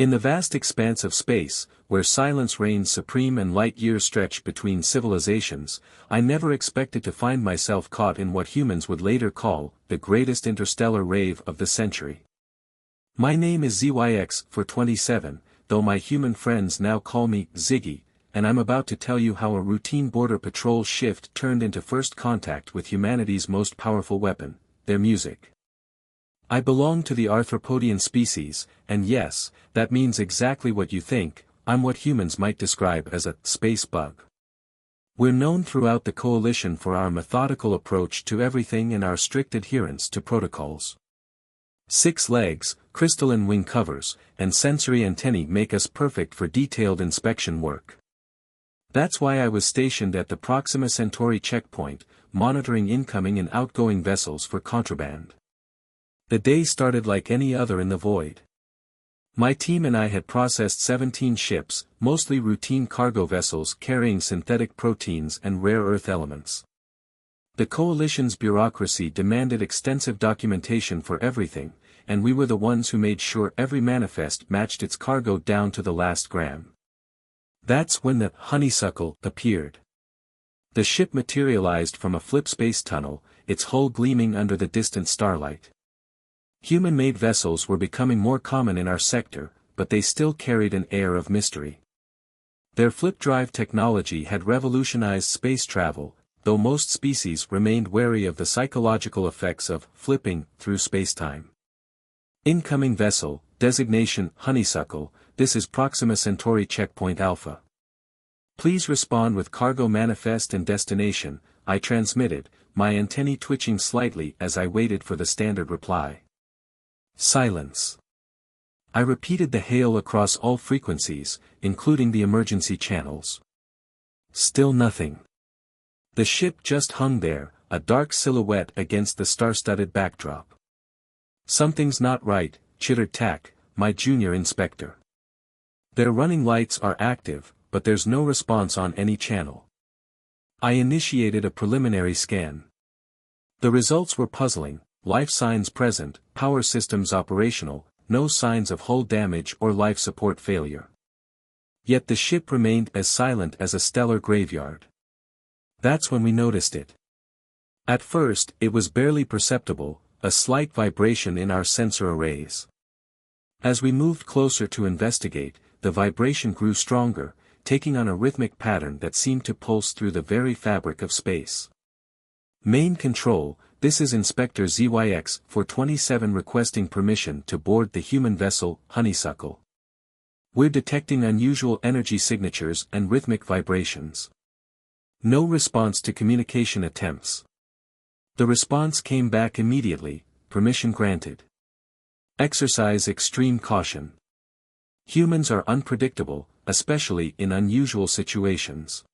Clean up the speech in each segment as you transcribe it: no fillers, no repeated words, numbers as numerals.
In the vast expanse of space, where silence reigns supreme and light years stretch between civilizations, I never expected to find myself caught in what humans would later call the greatest interstellar rave of the century. My name is Zyx-427, though my human friends now call me Ziggy, and I'm about to tell you how a routine border patrol shift turned into first contact with humanity's most powerful weapon, their music. I belong to the arthropodian species, and yes, that means exactly what you think. I'm what humans might describe as a space bug. We're known throughout the coalition for our methodical approach to everything and our strict adherence to protocols. 6 legs, crystalline wing covers, and sensory antennae make us perfect for detailed inspection work. That's why I was stationed at the Proxima Centauri checkpoint, monitoring incoming and outgoing vessels for contraband. The day started like any other in the void. My team and I had processed 17 ships, mostly routine cargo vessels carrying synthetic proteins and rare earth elements. The coalition's bureaucracy demanded extensive documentation for everything, and we were the ones who made sure every manifest matched its cargo down to the last gram. That's when the honeysuckle appeared. The ship materialized from a flip space tunnel, its hull gleaming under the distant starlight. Human-made vessels were becoming more common in our sector, but they still carried an air of mystery. Their flip-drive technology had revolutionized space travel, though most species remained wary of the psychological effects of flipping through spacetime. Incoming vessel, designation Honeysuckle, this is Proxima Centauri Checkpoint Alpha. Please respond with cargo manifest and destination, I transmitted, my antennae twitching slightly as I waited for the standard reply. Silence. I repeated the hail across all frequencies, including the emergency channels. Still nothing. The ship just hung there, a dark silhouette against the star-studded backdrop. Something's not right, chittered Tack, my junior inspector. Their running lights are active, but there's no response on any channel. I initiated a preliminary scan. The results were puzzling, life signs present, power systems operational, no signs of hull damage or life support failure. Yet the ship remained as silent as a stellar graveyard. That's when we noticed it. At first, it was barely perceptible, a slight vibration in our sensor arrays. As we moved closer to investigate, the vibration grew stronger, taking on a rhythmic pattern that seemed to pulse through the very fabric of space. Main Control, this is Inspector Zyx-427 requesting permission to board the human vessel, Honeysuckle. We're detecting unusual energy signatures and rhythmic vibrations. No response to communication attempts. The response came back immediately, permission granted. Exercise extreme caution. Humans are unpredictable, especially in unusual situations.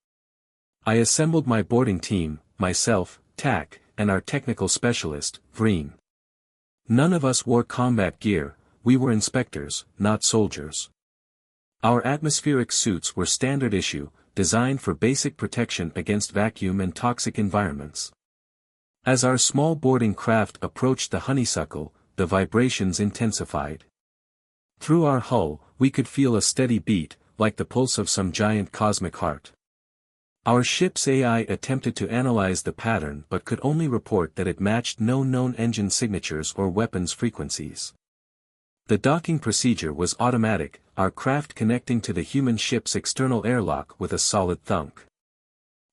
I assembled my boarding team, myself, Tack, and our technical specialist, Vreen. None of us wore combat gear, we were inspectors, not soldiers. Our atmospheric suits were standard issue, designed for basic protection against vacuum and toxic environments. As our small boarding craft approached the Honeysuckle, the vibrations intensified. Through our hull, we could feel a steady beat, like the pulse of some giant cosmic heart. Our ship's AI attempted to analyze the pattern but could only report that it matched no known engine signatures or weapons frequencies. The docking procedure was automatic, our craft connecting to the human ship's external airlock with a solid thunk.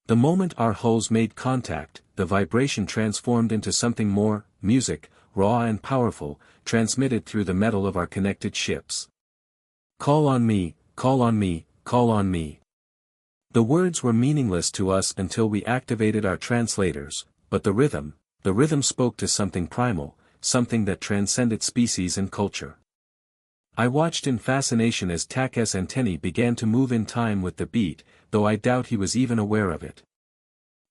The moment our hulls made contact, the vibration transformed into something more, music, raw and powerful, transmitted through the metal of our connected ships. Call on me, call on me, call on me. The words were meaningless to us until we activated our translators, but the rhythm spoke to something primal, something that transcended species and culture. I watched in fascination as Tack's antennae began to move in time with the beat, though I doubt he was even aware of it.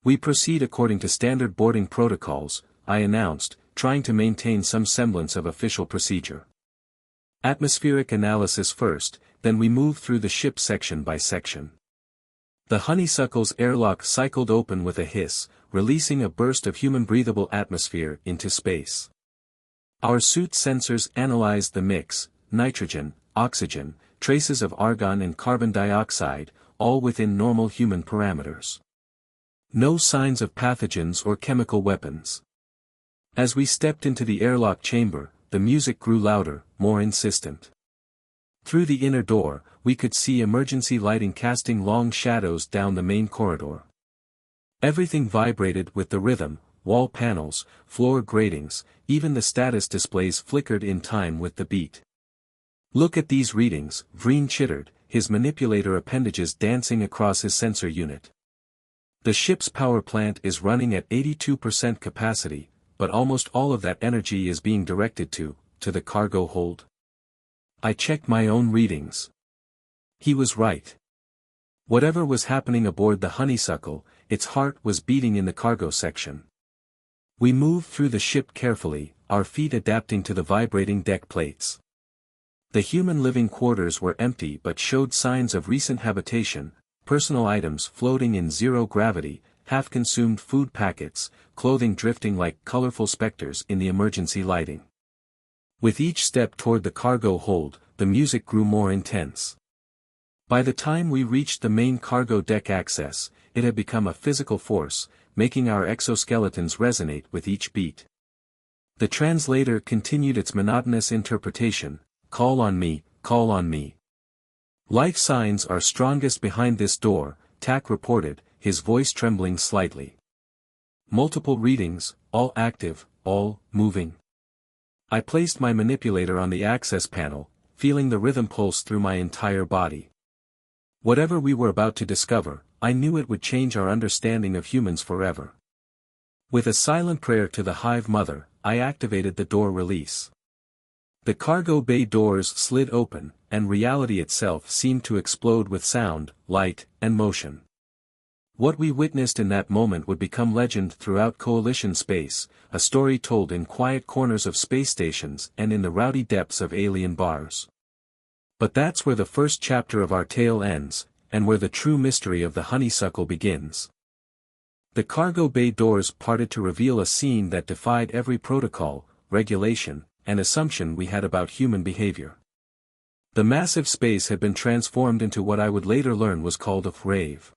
We proceed according to standard boarding protocols, I announced, trying to maintain some semblance of official procedure. Atmospheric analysis first, then we move through the ship section by section. The Honeysuckle's airlock cycled open with a hiss, releasing a burst of human-breathable atmosphere into space. Our suit sensors analyzed the mix, nitrogen, oxygen, traces of argon and carbon dioxide, all within normal human parameters. No signs of pathogens or chemical weapons. As we stepped into the airlock chamber, the music grew louder, more insistent. Through the inner door, we could see emergency lighting casting long shadows down the main corridor. Everything vibrated with the rhythm, wall panels, floor gratings, even the status displays flickered in time with the beat. "Look at these readings," Vreen chittered, his manipulator appendages dancing across his sensor unit. "The ship's power plant is running at 82% capacity, but almost all of that energy is being directed to the cargo hold." I checked my own readings. He was right. Whatever was happening aboard the Honeysuckle, its heart was beating in the cargo section. We moved through the ship carefully, our feet adapting to the vibrating deck plates. The human living quarters were empty but showed signs of recent habitation, personal items floating in zero gravity, half-consumed food packets, clothing drifting like colorful specters in the emergency lighting. With each step toward the cargo hold, the music grew more intense. By the time we reached the main cargo deck access, it had become a physical force, making our exoskeletons resonate with each beat. The translator continued its monotonous interpretation, "Call on me, call on me. Life signs are strongest behind this door," Tack reported, his voice trembling slightly. "Multiple readings, all active, all moving." I placed my manipulator on the access panel, feeling the rhythm pulse through my entire body. Whatever we were about to discover, I knew it would change our understanding of humans forever. With a silent prayer to the Hive Mother, I activated the door release. The cargo bay doors slid open, and reality itself seemed to explode with sound, light, and motion. What we witnessed in that moment would become legend throughout Coalition space, a story told in quiet corners of space stations and in the rowdy depths of alien bars. But that's where the first chapter of our tale ends, and where the true mystery of the Honeysuckle begins. The cargo bay doors parted to reveal a scene that defied every protocol, regulation, and assumption we had about human behavior. The massive space had been transformed into what I would later learn was called a rave.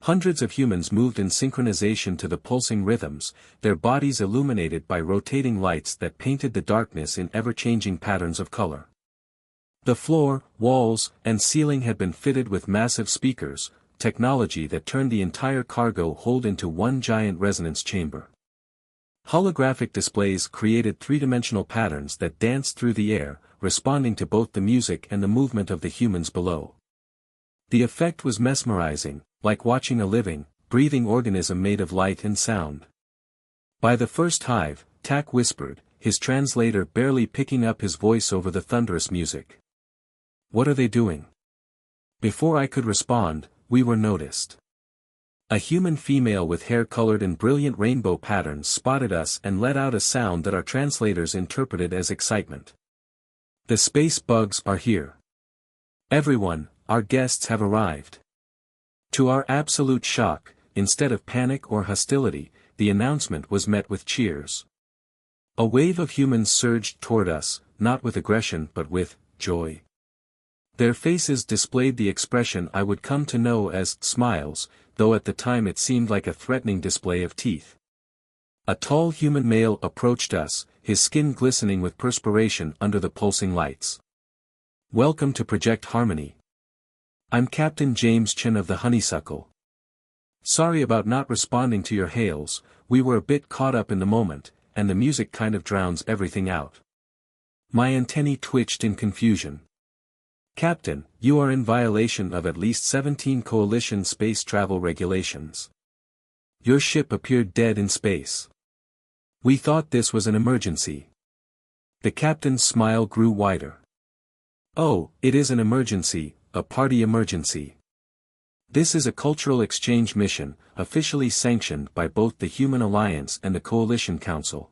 Hundreds of humans moved in synchronization to the pulsing rhythms, their bodies illuminated by rotating lights that painted the darkness in ever-changing patterns of color. The floor, walls, and ceiling had been fitted with massive speakers, technology that turned the entire cargo hold into one giant resonance chamber. Holographic displays created three-dimensional patterns that danced through the air, responding to both the music and the movement of the humans below. The effect was mesmerizing, like watching a living, breathing organism made of light and sound. By the first hive, Tack whispered, his translator barely picking up his voice over the thunderous music. "What are they doing?" Before I could respond, we were noticed. A human female with hair colored in brilliant rainbow patterns spotted us and let out a sound that our translators interpreted as excitement. "The space bugs are here. Everyone, our guests have arrived." To our absolute shock, instead of panic or hostility, the announcement was met with cheers. A wave of humans surged toward us, not with aggression but with joy. Their faces displayed the expression I would come to know as smiles, though at the time it seemed like a threatening display of teeth. A tall human male approached us, his skin glistening with perspiration under the pulsing lights. "Welcome to Project Harmony. I'm Captain Chen of the Honeysuckle. Sorry about not responding to your hails, we were a bit caught up in the moment, and the music kind of drowns everything out." My antennae twitched in confusion. "Captain, you are in violation of at least 17 Coalition space travel regulations. Your ship appeared dead in space. We thought this was an emergency." The captain's smile grew wider. "Oh, it is an emergency, a party emergency. This is a cultural exchange mission, officially sanctioned by both the Human Alliance and the Coalition Council.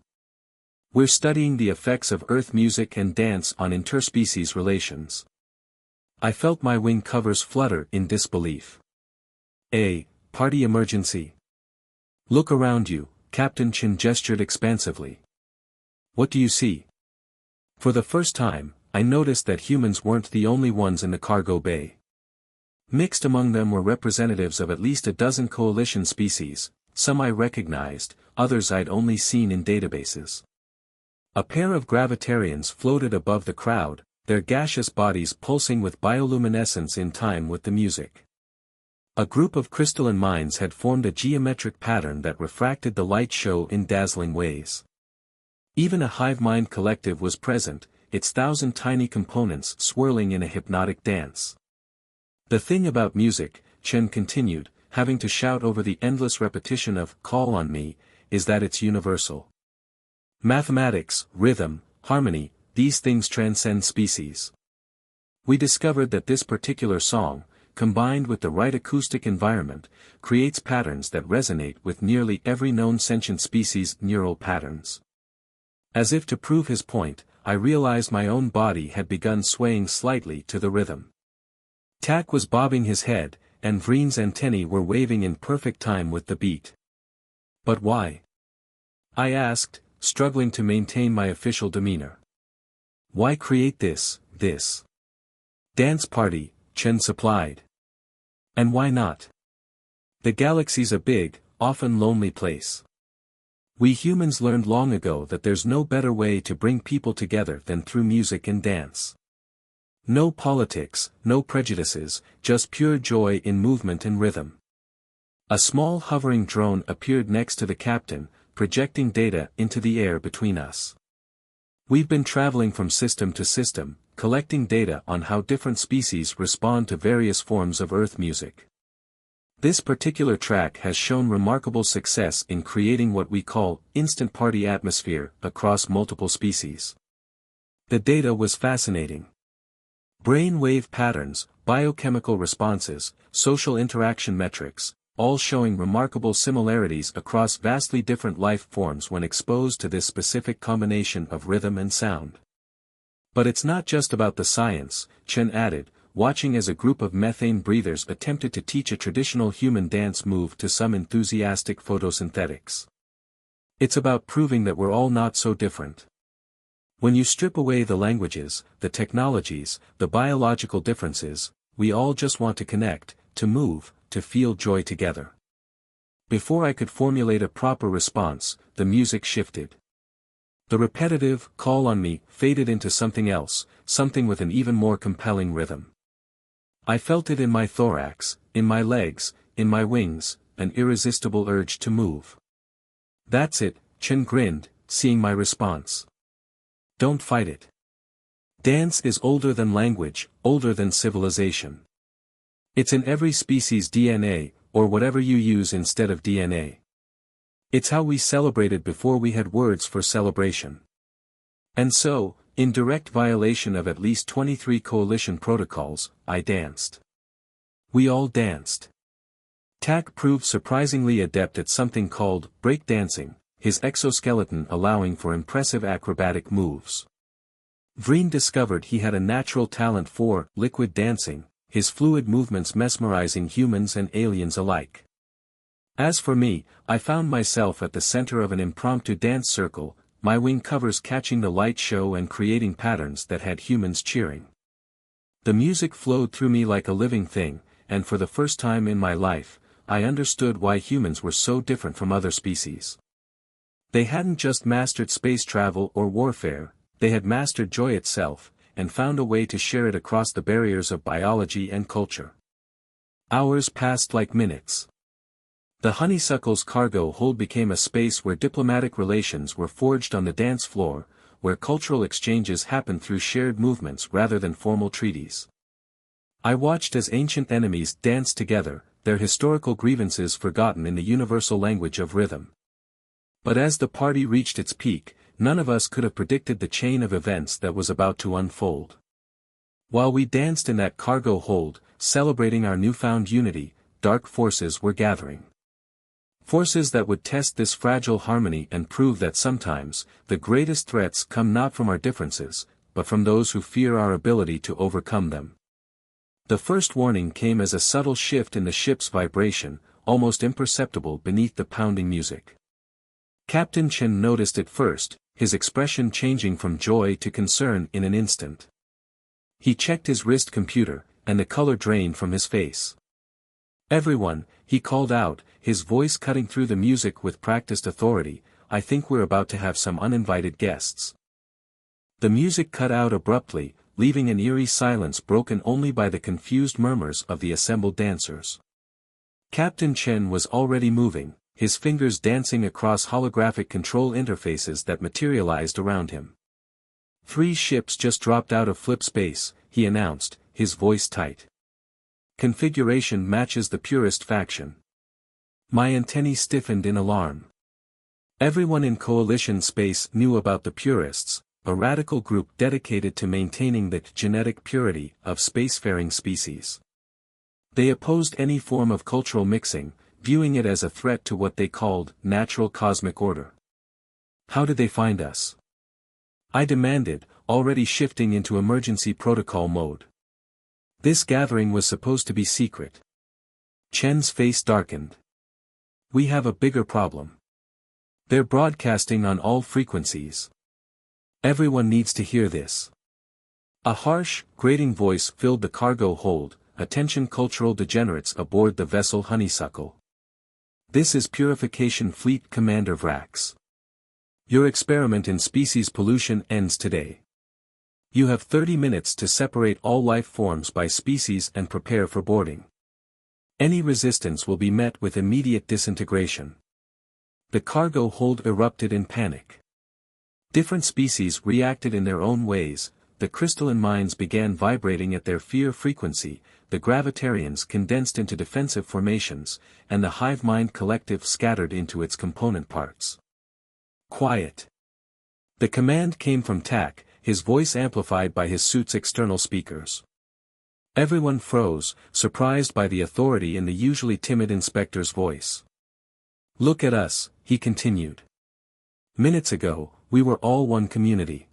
We're studying the effects of Earth music and dance on interspecies relations." I felt my wing covers flutter in disbelief. "A party emergency? Look around you," Captain Chen gestured expansively. "What do you see?" For the first time, I noticed that humans weren't the only ones in the cargo bay. Mixed among them were representatives of at least a dozen coalition species, some I recognized, others I'd only seen in databases. A pair of gravitarians floated above the crowd, their gaseous bodies pulsing with bioluminescence in time with the music. A group of crystalline minds had formed a geometric pattern that refracted the light show in dazzling ways. Even a hive mind collective was present, its 1,000 tiny components swirling in a hypnotic dance. The thing about music, Chen continued, having to shout over the endless repetition of "call on me," is that it's universal. Mathematics, rhythm, harmony, these things transcend species. We discovered that this particular song, combined with the right acoustic environment, creates patterns that resonate with nearly every known sentient species' neural patterns. As if to prove his point, I realized my own body had begun swaying slightly to the rhythm. Tak was bobbing his head, and Vreen's antennae were waving in perfect time with the beat. But why? I asked, struggling to maintain my official demeanor. Why create this dance party, Chen supplied. And why not? The galaxy's a big, often lonely place. We humans learned long ago that there's no better way to bring people together than through music and dance. No politics, no prejudices, just pure joy in movement and rhythm. A small hovering drone appeared next to the captain, projecting data into the air between us. We've been traveling from system to system, collecting data on how different species respond to various forms of Earth music. This particular track has shown remarkable success in creating what we call instant party atmosphere across multiple species. The data was fascinating. Brain wave patterns, biochemical responses, social interaction metrics, all showing remarkable similarities across vastly different life forms when exposed to this specific combination of rhythm and sound. But it's not just about the science, Chen added, watching as a group of methane breathers attempted to teach a traditional human dance move to some enthusiastic photosynthetics. It's about proving that we're all not so different. When you strip away the languages, the technologies, the biological differences, we all just want to connect, to move, to feel joy together. Before I could formulate a proper response, the music shifted. The repetitive "call on me" faded into something else, something with an even more compelling rhythm. I felt it in my thorax, in my legs, in my wings, an irresistible urge to move. That's it, Chen grinned, seeing my response. Don't fight it. Dance is older than language, older than civilization. It's in every species' DNA, or whatever you use instead of DNA. It's how we celebrated before we had words for celebration. And so, in direct violation of at least 23 coalition protocols, I danced. We all danced. Tak proved surprisingly adept at something called breakdancing, his exoskeleton allowing for impressive acrobatic moves. Vreen discovered he had a natural talent for liquid dancing, his fluid movements mesmerizing humans and aliens alike. As for me, I found myself at the center of an impromptu dance circle, my wing covers catching the light show and creating patterns that had humans cheering. The music flowed through me like a living thing, and for the first time in my life, I understood why humans were so different from other species. They hadn't just mastered space travel or warfare, they had mastered joy itself, and found a way to share it across the barriers of biology and culture. Hours passed like minutes. The honeysuckle's cargo hold became a space where diplomatic relations were forged on the dance floor, where cultural exchanges happened through shared movements rather than formal treaties. I watched as ancient enemies danced together, their historical grievances forgotten in the universal language of rhythm. But as the party reached its peak, none of us could have predicted the chain of events that was about to unfold. While we danced in that cargo hold, celebrating our newfound unity, dark forces were gathering. Forces that would test this fragile harmony and prove that sometimes, the greatest threats come not from our differences, but from those who fear our ability to overcome them. The first warning came as a subtle shift in the ship's vibration, almost imperceptible beneath the pounding music. Captain Chen noticed it first, his expression changing from joy to concern in an instant. He checked his wrist computer, and the color drained from his face. "Everyone," he called out, his voice cutting through the music with practiced authority, "I think we're about to have some uninvited guests." The music cut out abruptly, leaving an eerie silence broken only by the confused murmurs of the assembled dancers. Captain Chen was already moving, his fingers dancing across holographic control interfaces that materialized around him. "3 ships just dropped out of flip space," he announced, his voice tight. "Configuration matches the Purist Faction." My antennae stiffened in alarm. Everyone in Coalition space knew about the Purists, a radical group dedicated to maintaining the genetic purity of spacefaring species. They opposed any form of cultural mixing, viewing it as a threat to what they called natural cosmic order. "How did they find us?" I demanded, already shifting into emergency protocol mode. This gathering was supposed to be secret. Chen's face darkened. "We have a bigger problem. They're broadcasting on all frequencies. Everyone needs to hear this." A harsh, grating voice filled the cargo hold. "Attention cultural degenerates aboard the vessel Honeysuckle. This is Purification Fleet Commander Vrax. Your experiment in species pollution ends today. You have 30 minutes to separate all life forms by species and prepare for boarding. Any resistance will be met with immediate disintegration." The cargo hold erupted in panic. Different species reacted in their own ways. The crystalline minds began vibrating at their fear frequency, the gravitarians condensed into defensive formations, and the hive mind collective scattered into its component parts. "Quiet." The command came from Tak, his voice amplified by his suit's external speakers. Everyone froze, surprised by the authority in the usually timid inspector's voice. "Look at us," he continued. "Minutes ago, we were all one community.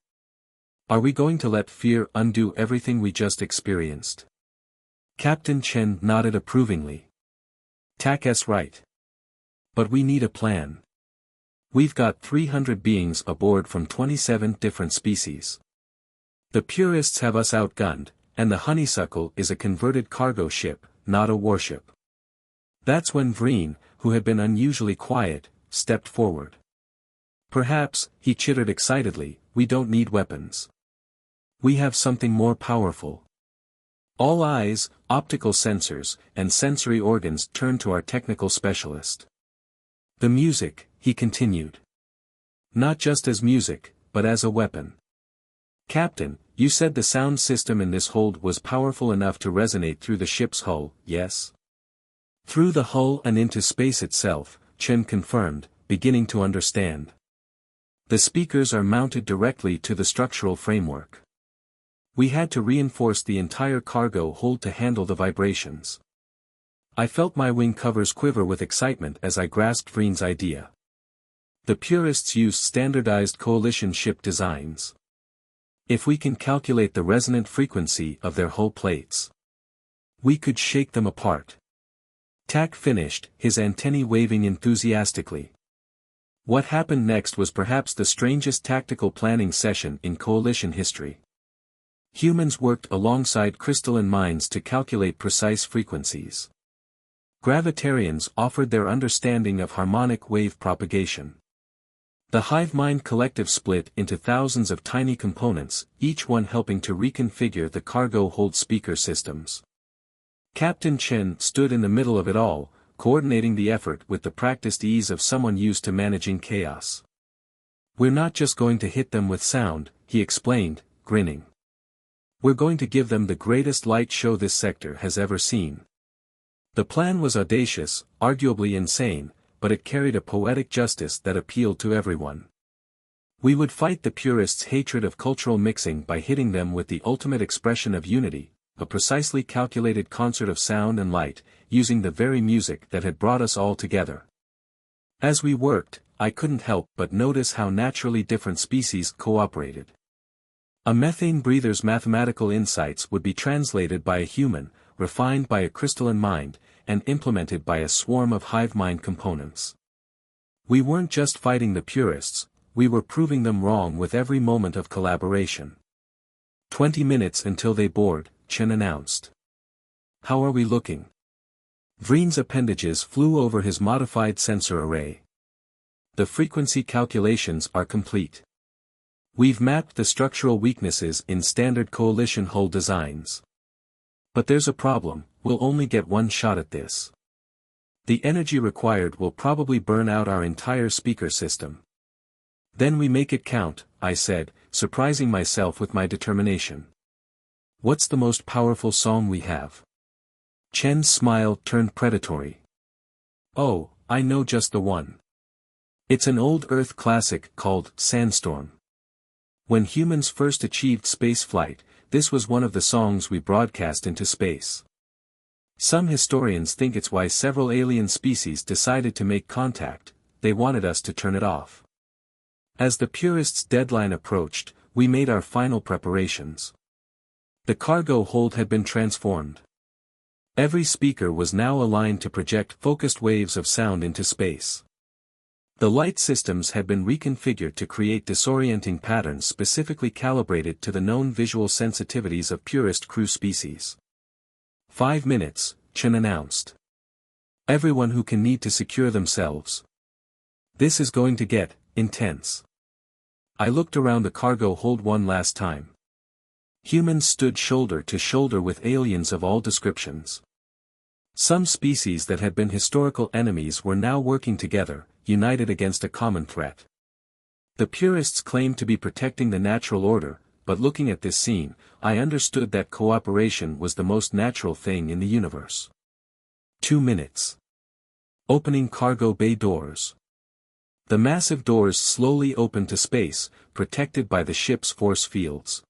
Are we going to let fear undo everything we just experienced?" Captain Chen nodded approvingly. "Tak's right. But we need a plan. We've got 300 beings aboard from 27 different species. The Purists have us outgunned, and the Honeysuckle is a converted cargo ship, not a warship." That's when Vreen, who had been unusually quiet, stepped forward. "Perhaps," he chittered excitedly, "we don't need weapons. We have something more powerful." All eyes, optical sensors, and sensory organs turned to our technical specialist. "The music," he continued. "Not just as music, but as a weapon. Captain, you said the sound system in this hold was powerful enough to resonate through the ship's hull, yes?" "Through the hull and into space itself," Chen confirmed, beginning to understand. "The speakers are mounted directly to the structural framework. We had to reinforce the entire cargo hold to handle the vibrations." I felt my wing covers quiver with excitement as I grasped Vreen's idea. The Purists used standardized coalition ship designs. If we can calculate the resonant frequency of their hull plates, we could shake them apart. Tak finished, his antennae waving enthusiastically. What happened next was perhaps the strangest tactical planning session in coalition history. Humans worked alongside crystalline minds to calculate precise frequencies. Gravitarians offered their understanding of harmonic wave propagation. The hive mind collective split into thousands of tiny components, each one helping to reconfigure the cargo hold speaker systems. Captain Chen stood in the middle of it all, coordinating the effort with the practiced ease of someone used to managing chaos. "We're not just going to hit them with sound," he explained, grinning. "We're going to give them the greatest light show this sector has ever seen." The plan was audacious, arguably insane, but it carried a poetic justice that appealed to everyone. We would fight the Purists' hatred of cultural mixing by hitting them with the ultimate expression of unity, a precisely calculated concert of sound and light, using the very music that had brought us all together. As we worked, I couldn't help but notice how naturally different species cooperated. A methane breather's mathematical insights would be translated by a human, refined by a crystalline mind, and implemented by a swarm of hive mind components. We weren't just fighting the Purists, we were proving them wrong with every moment of collaboration. 20 minutes until they board, Chen announced. How are we looking? Vreen's appendages flew over his modified sensor array. The frequency calculations are complete. We've mapped the structural weaknesses in standard coalition hull designs. But there's a problem, we'll only get one shot at this. The energy required will probably burn out our entire speaker system. Then we make it count, I said, surprising myself with my determination. What's the most powerful song we have? Chen's smile turned predatory. Oh, I know just the one. It's an old Earth classic called Sandstorm. When humans first achieved spaceflight, this was one of the songs we broadcast into space. Some historians think it's why several alien species decided to make contact, they wanted us to turn it off. As the Purist's deadline approached, we made our final preparations. The cargo hold had been transformed. Every speaker was now aligned to project focused waves of sound into space. The light systems had been reconfigured to create disorienting patterns specifically calibrated to the known visual sensitivities of Purist crew species. 5 minutes, Chen announced. Everyone who can need to secure themselves. This is going to get intense. I looked around the cargo hold one last time. Humans stood shoulder to shoulder with aliens of all descriptions. Some species that had been historical enemies were now working together, united against a common threat. The Purists claimed to be protecting the natural order, but looking at this scene, I understood that cooperation was the most natural thing in the universe. 2 minutes. Opening cargo bay doors. The massive doors slowly opened to space, protected by the ship's force fields.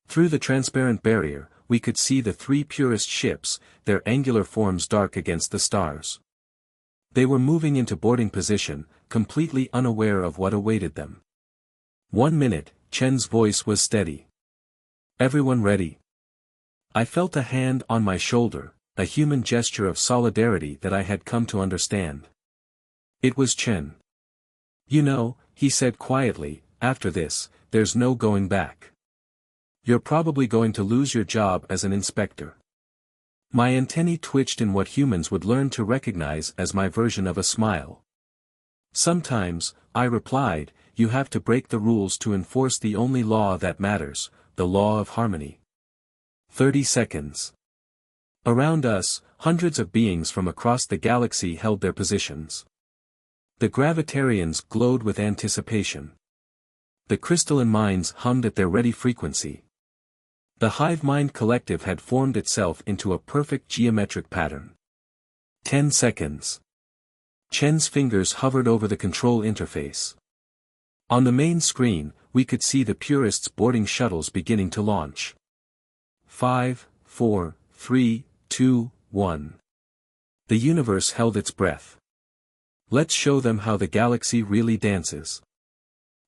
Through the transparent barrier, we could see the 3 Purist ships, their angular forms dark against the stars. They were moving into boarding position, completely unaware of what awaited them. 1 minute, Chen's voice was steady. Everyone ready? I felt a hand on my shoulder, a human gesture of solidarity that I had come to understand. It was Chen. You know, he said quietly, after this, there's no going back. You're probably going to lose your job as an inspector. My antennae twitched in what humans would learn to recognize as my version of a smile. Sometimes, I replied, you have to break the rules to enforce the only law that matters, the law of harmony. 30 seconds. Around us, hundreds of beings from across the galaxy held their positions. The gravitarians glowed with anticipation. The crystalline minds hummed at their ready frequency. The hive mind collective had formed itself into a perfect geometric pattern. 10 seconds. Chen's fingers hovered over the control interface. On the main screen, we could see the Purists' boarding shuttles beginning to launch. 5, 4, 3, 2, 1. The universe held its breath. Let's show them how the galaxy really dances.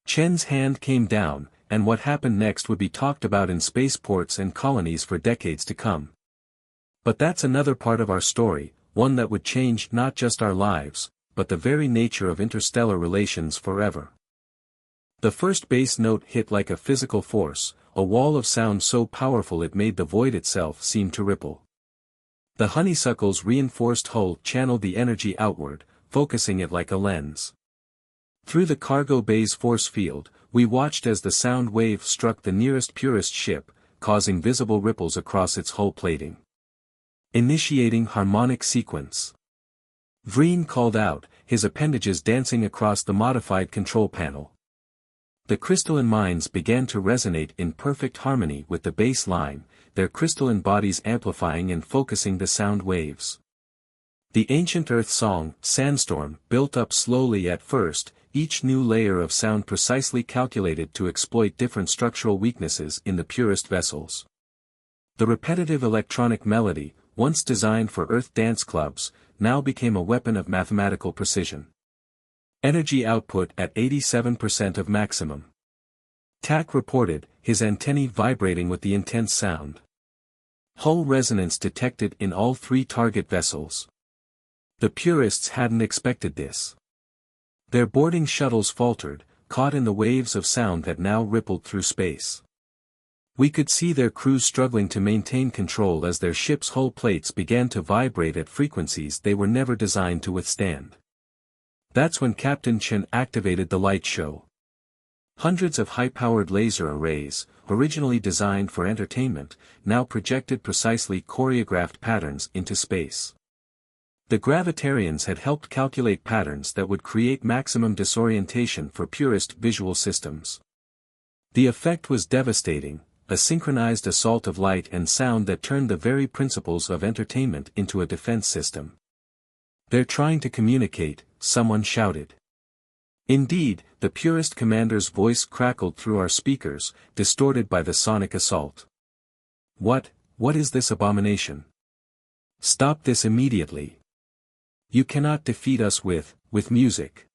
Chen's hand came down, and what happened next would be talked about in spaceports and colonies for decades to come. But that's another part of our story, one that would change not just our lives, but the very nature of interstellar relations forever. The first bass note hit like a physical force, a wall of sound so powerful it made the void itself seem to ripple. The honeysuckle's reinforced hull channeled the energy outward, focusing it like a lens. Through the cargo bay's force field, we watched as the sound wave struck the nearest Purist ship, causing visible ripples across its hull plating. Initiating harmonic sequence. Vreen called out, his appendages dancing across the modified control panel. The crystalline minds began to resonate in perfect harmony with the bass line, their crystalline bodies amplifying and focusing the sound waves. The ancient Earth song, Sandstorm, built up slowly at first, each new layer of sound precisely calculated to exploit different structural weaknesses in the Purist vessels. The repetitive electronic melody, once designed for Earth dance clubs, now became a weapon of mathematical precision. Energy output at 87% of maximum. Tak reported, his antennae vibrating with the intense sound. Hull resonance detected in all 3 target vessels. The Purists hadn't expected this. Their boarding shuttles faltered, caught in the waves of sound that now rippled through space. We could see their crews struggling to maintain control as their ship's hull plates began to vibrate at frequencies they were never designed to withstand. That's when Captain Chen activated the light show. Hundreds of high-powered laser arrays, originally designed for entertainment, now projected precisely choreographed patterns into space. The Gravitarians had helped calculate patterns that would create maximum disorientation for purist visual systems. The effect was devastating, a synchronized assault of light and sound that turned the very principles of entertainment into a defense system. "They're trying to communicate," someone shouted. Indeed, the Purist commander's voice crackled through our speakers, distorted by the sonic assault. What is this abomination? Stop this immediately. You cannot defeat us with music."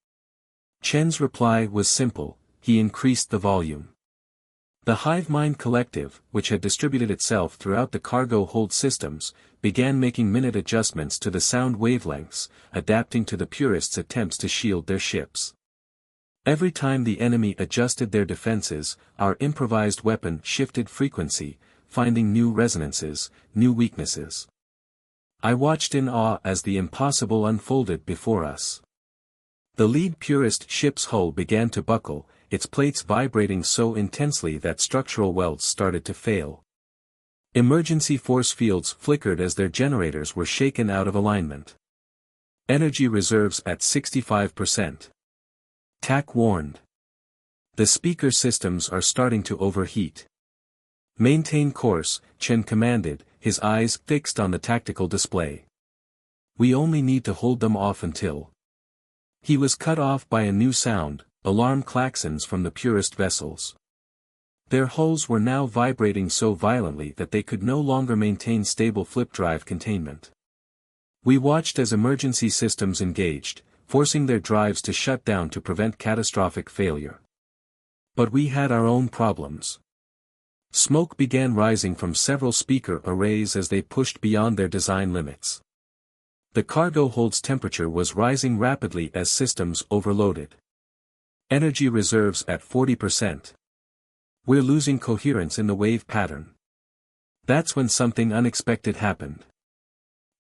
Chen's reply was simple, he increased the volume. The Hive Mind Collective, which had distributed itself throughout the cargo hold systems, began making minute adjustments to the sound wavelengths, adapting to the Purists' attempts to shield their ships. Every time the enemy adjusted their defenses, our improvised weapon shifted frequency, finding new resonances, new weaknesses. I watched in awe as the impossible unfolded before us. The lead Purist ship's hull began to buckle, its plates vibrating so intensely that structural welds started to fail. Emergency force fields flickered as their generators were shaken out of alignment. Energy reserves at 65%. TAC warned. The speaker systems are starting to overheat. Maintain course, Chen commanded, his eyes fixed on the tactical display. We only need to hold them off until. He was cut off by a new sound, alarm klaxons from the Purist vessels. Their hulls were now vibrating so violently that they could no longer maintain stable flip drive containment. We watched as emergency systems engaged, forcing their drives to shut down to prevent catastrophic failure. But we had our own problems. Smoke began rising from several speaker arrays as they pushed beyond their design limits. The cargo hold's temperature was rising rapidly as systems overloaded. Energy reserves at 40%. We're losing coherence in the wave pattern. That's when something unexpected happened.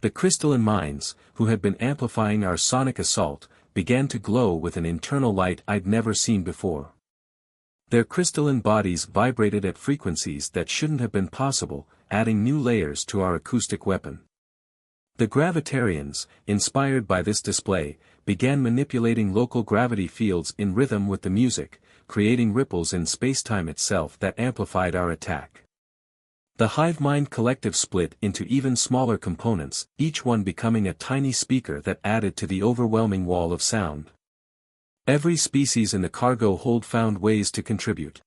The crystalline minds, who had been amplifying our sonic assault, began to glow with an internal light I'd never seen before. Their crystalline bodies vibrated at frequencies that shouldn't have been possible, adding new layers to our acoustic weapon. The Gravitarians, inspired by this display, began manipulating local gravity fields in rhythm with the music, creating ripples in spacetime itself that amplified our attack. The Hive Mind Collective split into even smaller components, each one becoming a tiny speaker that added to the overwhelming wall of sound. Every species in the cargo hold found ways to contribute.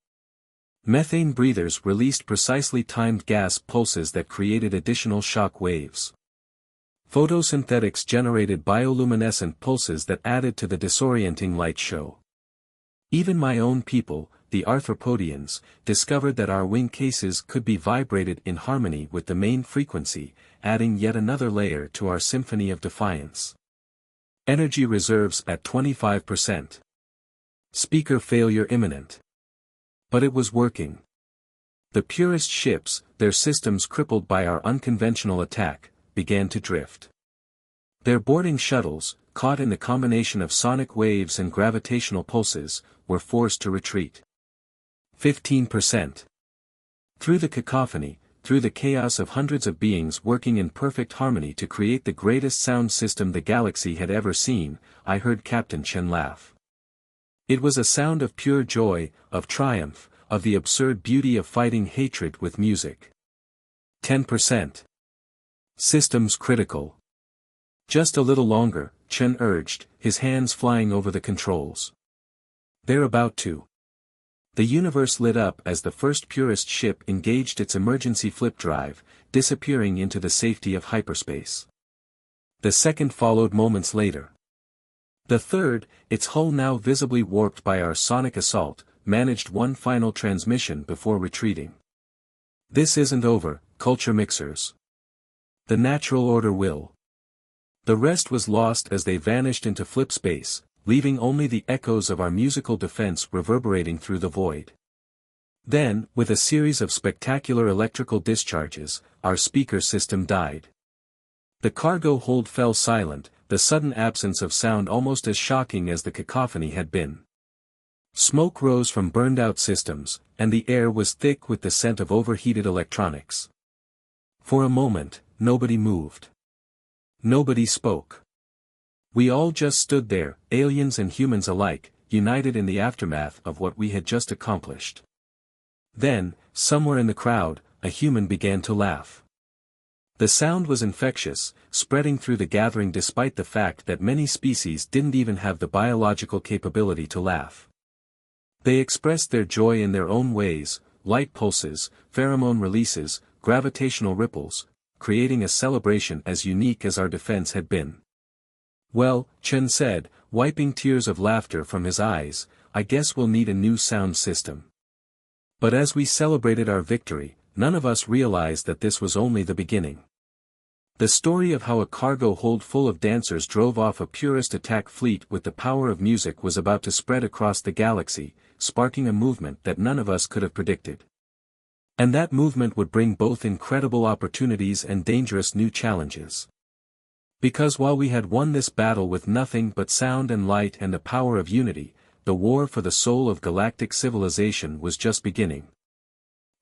Methane breathers released precisely timed gas pulses that created additional shock waves. Photosynthetics generated bioluminescent pulses that added to the disorienting light show. Even my own people, the Arthropodians, discovered that our wing cases could be vibrated in harmony with the main frequency, adding yet another layer to our symphony of defiance. Energy reserves at 25%. Speaker failure imminent. But it was working. The Purist ships, their systems crippled by our unconventional attack, began to drift. Their boarding shuttles, caught in the combination of sonic waves and gravitational pulses, were forced to retreat. 15%. Through the cacophony, through the chaos of hundreds of beings working in perfect harmony to create the greatest sound system the galaxy had ever seen, I heard Captain Chen laugh. It was a sound of pure joy, of triumph, of the absurd beauty of fighting hatred with music. 10%. Systems critical. Just a little longer, Chen urged, his hands flying over the controls. They're about to. The universe lit up as the first Purist ship engaged its emergency flip drive, disappearing into the safety of hyperspace. The second followed moments later. The third, its hull now visibly warped by our sonic assault, managed one final transmission before retreating. This isn't over, culture mixers. The natural order will. The rest was lost as they vanished into flip space, leaving only the echoes of our musical defense reverberating through the void. Then, with a series of spectacular electrical discharges, our speaker system died. The cargo hold fell silent, the sudden absence of sound almost as shocking as the cacophony had been. Smoke rose from burned-out systems, and the air was thick with the scent of overheated electronics. For a moment, nobody moved. Nobody spoke. We all just stood there, aliens and humans alike, united in the aftermath of what we had just accomplished. Then, somewhere in the crowd, a human began to laugh. The sound was infectious, spreading through the gathering despite the fact that many species didn't even have the biological capability to laugh. They expressed their joy in their own ways, light pulses, pheromone releases, gravitational ripples, creating a celebration as unique as our defense had been. "Well," Chen said, wiping tears of laughter from his eyes, "I guess we'll need a new sound system." But as we celebrated our victory, none of us realized that this was only the beginning. The story of how a cargo hold full of dancers drove off a Purist attack fleet with the power of music was about to spread across the galaxy, sparking a movement that none of us could have predicted. And that movement would bring both incredible opportunities and dangerous new challenges. Because while we had won this battle with nothing but sound and light and the power of unity, the war for the soul of galactic civilization was just beginning.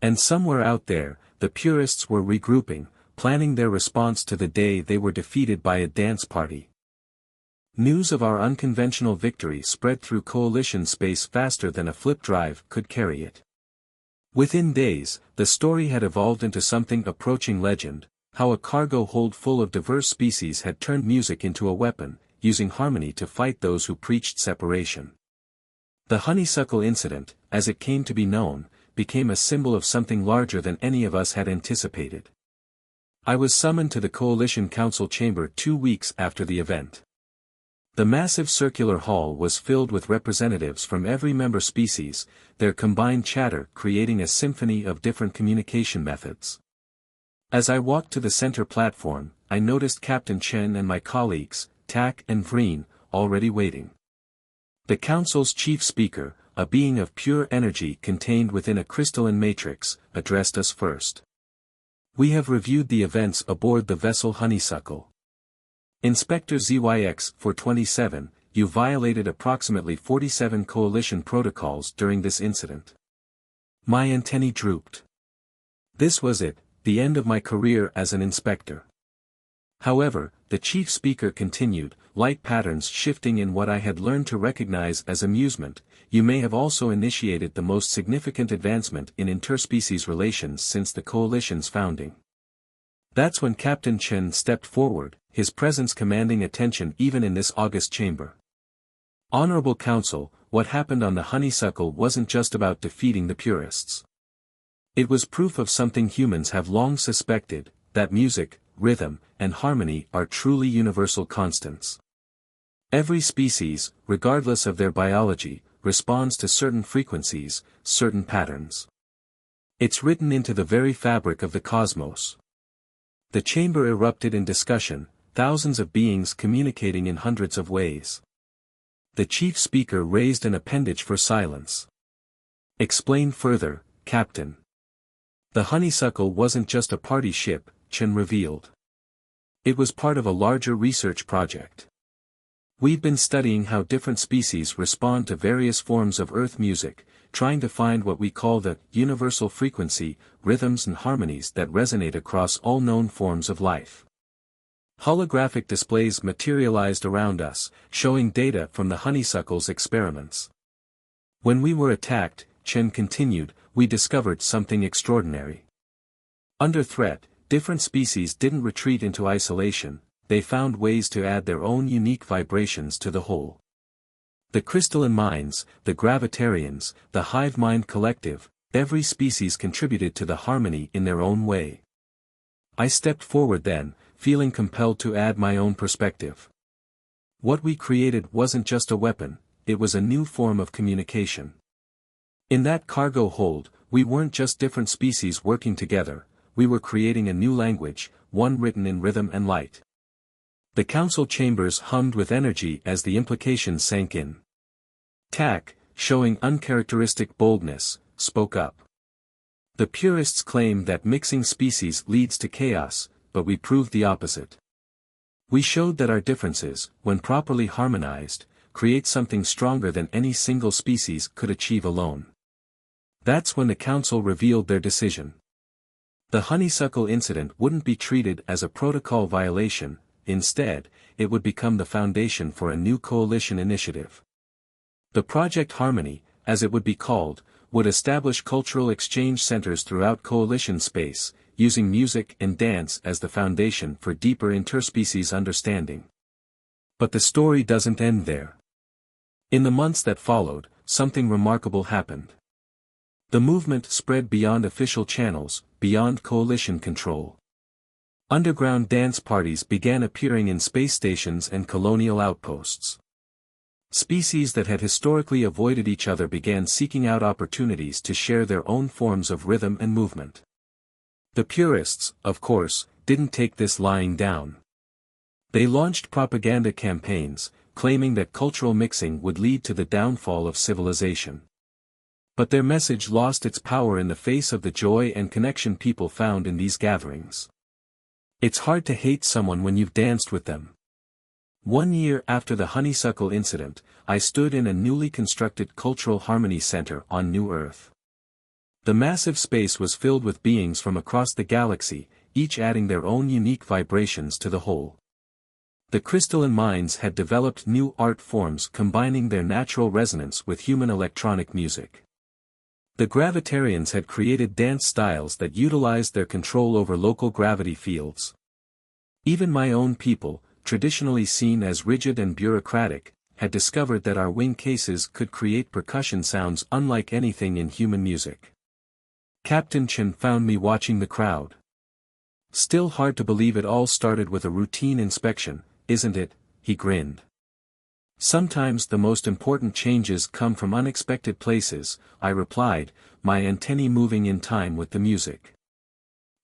And somewhere out there, the Purists were regrouping, planning their response to the day they were defeated by a dance party. News of our unconventional victory spread through coalition space faster than a flip drive could carry it. Within days, the story had evolved into something approaching legend, how a cargo hold full of diverse species had turned music into a weapon, using harmony to fight those who preached separation. The honeysuckle incident, as it came to be known, became a symbol of something larger than any of us had anticipated. I was summoned to the Coalition Council chamber 2 weeks after the event. The massive circular hall was filled with representatives from every member species, their combined chatter creating a symphony of different communication methods. As I walked to the center platform, I noticed Captain Chen and my colleagues, Tak and Vreen, already waiting. The Council's chief speaker, a being of pure energy contained within a crystalline matrix, addressed us first. "We have reviewed the events aboard the vessel Honeysuckle. Inspector Zyx-427, you violated approximately 47 coalition protocols during this incident." My antennae drooped. This was it, the end of my career as an inspector. However, the chief speaker continued, light patterns shifting in what I had learned to recognize as amusement, "You may have also initiated the most significant advancement in interspecies relations since the coalition's founding." That's when Captain Chen stepped forward, his presence commanding attention even in this august chamber. "Honorable Council, what happened on the Honeysuckle wasn't just about defeating the Purists. It was proof of something humans have long suspected, that music, rhythm, and harmony are truly universal constants. Every species, regardless of their biology, responds to certain frequencies, certain patterns. It's written into the very fabric of the cosmos." The chamber erupted in discussion, thousands of beings communicating in hundreds of ways. The chief speaker raised an appendage for silence. "Explain further, Captain." "The Honeysuckle wasn't just a party ship," Chen revealed. "It was part of a larger research project. We've been studying how different species respond to various forms of Earth music, trying to find what we call the universal frequency, rhythms and harmonies that resonate across all known forms of life." Holographic displays materialized around us, showing data from the Honeysuckle's experiments. "When we were attacked," Chen continued, "we discovered something extraordinary. Under threat, different species didn't retreat into isolation, they found ways to add their own unique vibrations to the whole. The crystalline minds, the gravitarians, the hive mind collective, every species contributed to the harmony in their own way. I stepped forward then, feeling compelled to add my own perspective. What we created wasn't just a weapon, it was a new form of communication. In that cargo hold, we weren't just different species working together, we were creating a new language, one written in rhythm and light." The council chambers hummed with energy as the implications sank in. Tak, showing uncharacteristic boldness, spoke up. The purists claim that mixing species leads to chaos, but we proved the opposite. We showed that our differences, when properly harmonized, create something stronger than any single species could achieve alone. That's when the council revealed their decision. The honeysuckle incident wouldn't be treated as a protocol violation, instead, it would become the foundation for a new coalition initiative. The Project Harmony, as it would be called, would establish cultural exchange centers throughout coalition space, using music and dance as the foundation for deeper interspecies understanding. But the story doesn't end there. In the months that followed, something remarkable happened. The movement spread beyond official channels, beyond coalition control. Underground dance parties began appearing in space stations and colonial outposts. Species that had historically avoided each other began seeking out opportunities to share their own forms of rhythm and movement. The purists, of course, didn't take this lying down. They launched propaganda campaigns, claiming that cultural mixing would lead to the downfall of civilization. But their message lost its power in the face of the joy and connection people found in these gatherings. It's hard to hate someone when you've danced with them. 1 year after the honeysuckle incident, I stood in a newly constructed Cultural Harmony Center on New Earth. The massive space was filled with beings from across the galaxy, each adding their own unique vibrations to the whole. The crystalline minds had developed new art forms combining their natural resonance with human electronic music. The gravitarians had created dance styles that utilized their control over local gravity fields. Even my own people, traditionally seen as rigid and bureaucratic, had discovered that our wing cases could create percussion sounds unlike anything in human music. Captain Chen found me watching the crowd. Still hard to believe it all started with a routine inspection, isn't it? He grinned. Sometimes the most important changes come from unexpected places, I replied, my antennae moving in time with the music.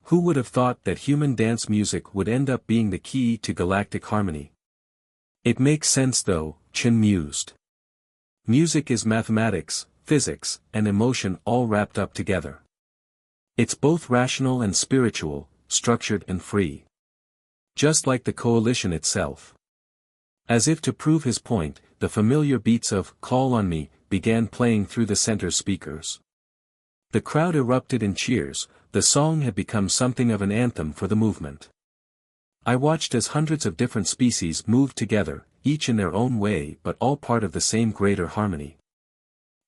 Who would have thought that human dance music would end up being the key to galactic harmony? It makes sense though, Chen mused. Music is mathematics, physics, and emotion all wrapped up together. It's both rational and spiritual, structured and free. Just like the coalition itself. As if to prove his point, the familiar beats of "Call on Me" began playing through the center's speakers. The crowd erupted in cheers, the song had become something of an anthem for the movement. I watched as hundreds of different species moved together, each in their own way but all part of the same greater harmony.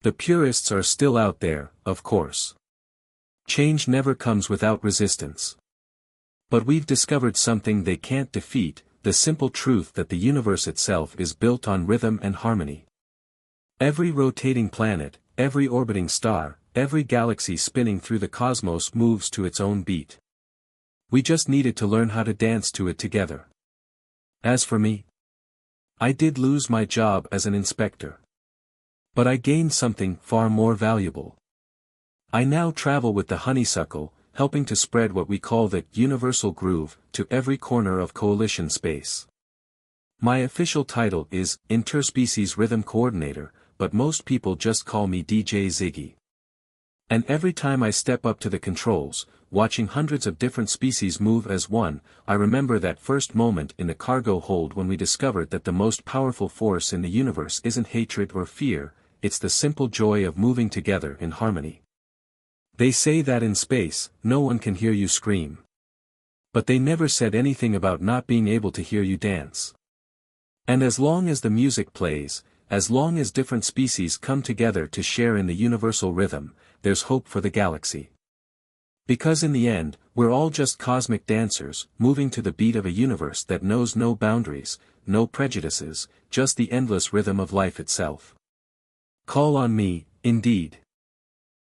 The purists are still out there, of course. Change never comes without resistance. But we've discovered something they can't defeat, the simple truth that the universe itself is built on rhythm and harmony. Every rotating planet, every orbiting star, every galaxy spinning through the cosmos moves to its own beat. We just needed to learn how to dance to it together. As for me, I did lose my job as an inspector. But I gained something far more valuable. I now travel with the honeysuckle, helping to spread what we call the universal groove to every corner of coalition space. My official title is Interspecies Rhythm Coordinator, but most people just call me DJ Ziggy. And every time I step up to the controls, watching hundreds of different species move as one, I remember that first moment in the cargo hold when we discovered that the most powerful force in the universe isn't hatred or fear, it's the simple joy of moving together in harmony. They say that in space, no one can hear you scream. But they never said anything about not being able to hear you dance. And as long as the music plays, as long as different species come together to share in the universal rhythm, there's hope for the galaxy. Because in the end, we're all just cosmic dancers, moving to the beat of a universe that knows no boundaries, no prejudices, just the endless rhythm of life itself. Call on me, indeed.